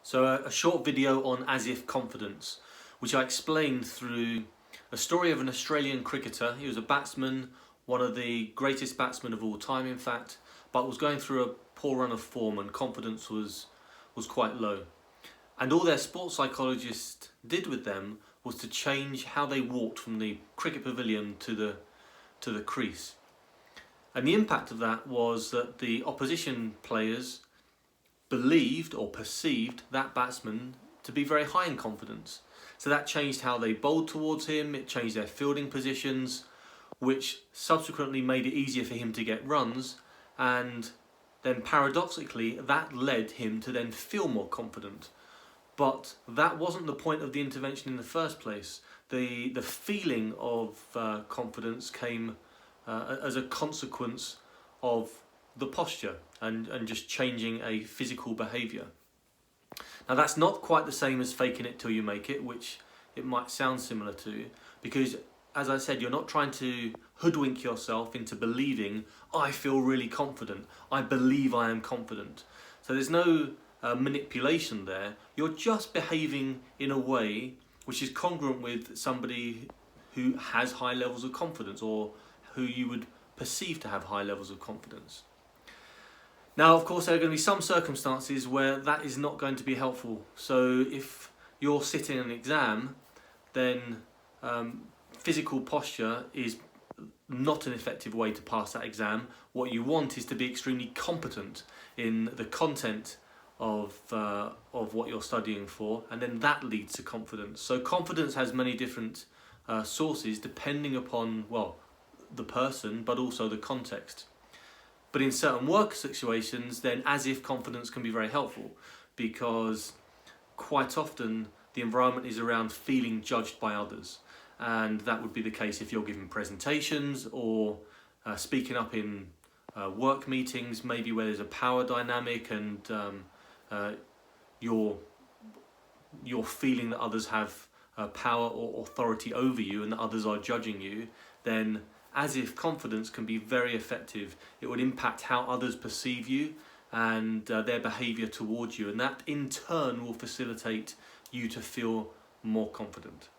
So a short video on as if confidence, which I explained through a story of an Australian cricketer. He was a batsman, one of the greatest batsmen of all time in fact, but was going through a poor run of form and confidence was quite low. And all their sports psychologist did with them was to change how they walked from the cricket pavilion to the crease. And the impact of that was that the opposition players believed or perceived that batsman to be very high in confidence. So that changed how they bowled towards him, it changed their fielding positions, which subsequently made it easier for him to get runs, and then paradoxically that led him to then feel more confident. But that wasn't the point of the intervention in the first place. The feeling of confidence came as a consequence of the posture and just changing a physical behaviour. Now that's not quite the same as faking it till you make it, which it might sound similar to, because as I said, you're not trying to hoodwink yourself into believing, I feel really confident, I believe I am confident. So there's no manipulation there, you're just behaving in a way which is congruent with somebody who has high levels of confidence, or who you would perceive to have high levels of confidence. Now, of course, there are going to be some circumstances where that is not going to be helpful. So if you're sitting an exam, then physical posture is not an effective way to pass that exam. What you want is to be extremely competent in the content of what you're studying for, and then that leads to confidence. So confidence has many different sources depending upon, well, the person, but also the context. But in certain work situations, then as if confidence can be very helpful, because quite often the environment is around feeling judged by others. And that would be the case if you're giving presentations or speaking up in work meetings, maybe where there's a power dynamic and you're feeling that others have power or authority over you and that others are judging you. Then as if confidence can be very effective. It would impact how others perceive you and their behaviour towards you, and that in turn will facilitate you to feel more confident.